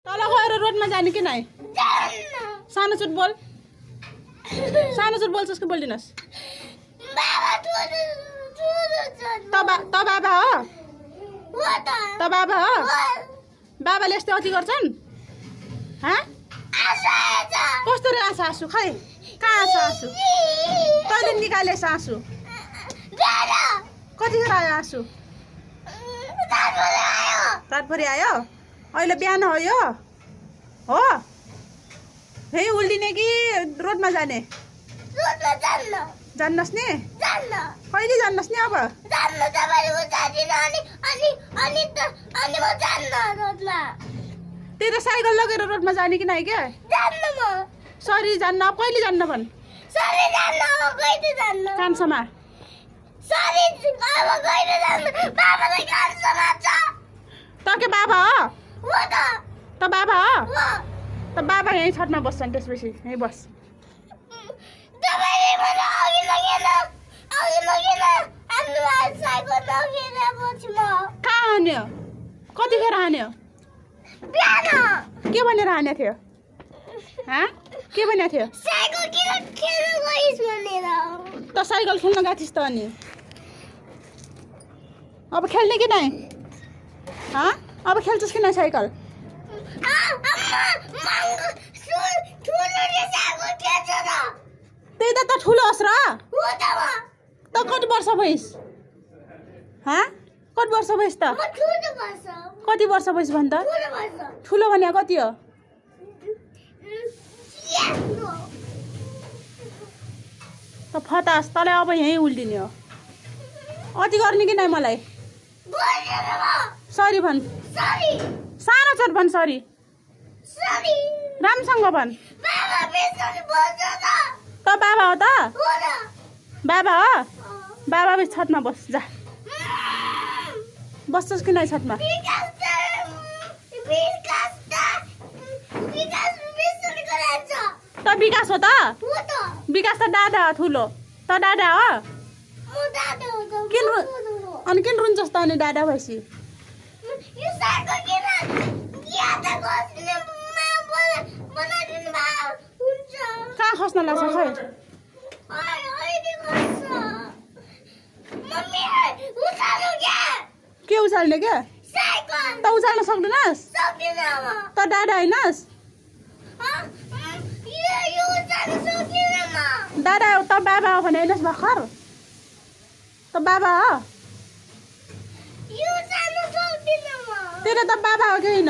तल गएर रोडमा जाने कि नाइ सानो चुट बोल उसको बोलिदिनुहोस् त बाबा हो बाबाले यस्तै अति गर्छन् कस्तो रे आँसु खै कहाँ छ आँसु कहिले निकालेछ आँसु कतिखेर आयो आँसु रातभरि आयो अहिले बिहान हो यो हो फेरि उल्टिने कि रोडमा जाने जान्नस् नि कहिले जान्नस् नि अब तेरो साइकल लगेर रोडमा जाने कि नाइ क्या सरी जान्न अब कहिले जान्न भन् कान्छमा त के बाबा हो त बाबा हो त बाबा यहीँ छतमा बस्छन् त्यसपछि यहीँ बस कहाँ हान्यो कतिखेर हान्यो के भनेर हान्यो थियो के भनेको थियो त साइकल खेल्न गएको थिइस् त अनि अब खेल्ने कि नाइ अब खेल्छस् कि नाइ साइकल त्यही त ठुलो होस् र त कति वर्ष भइस् कति वर्ष भइस् त कति वर्ष भइस् भन् त ठुलो भने कति हो त फतास तँलाई अब यहीँ उल्टिने हो अति गर्ने कि नाइ मलाई सरी भन् सानो छोट भन् सरी राम्रोसँग भन् त बाबा हो त बाबा हो बाबा बेस छतमा बस जा बस्छस् कि नाइ छतमा त विकास हो त विकास त दादा हो ठुलो त दादा हो अनि किन रुन्छस् त अनि दादा भएपछि कहाँ खस्न लाग्छ खै के उचाल्ने क्या त उचाल्न सक्दैनस् त दादा होइनस् दादा त बाबा हो भने हेर्नुहोस् भर्खर त बाबा हो तेरो त बाबा हो कि होइन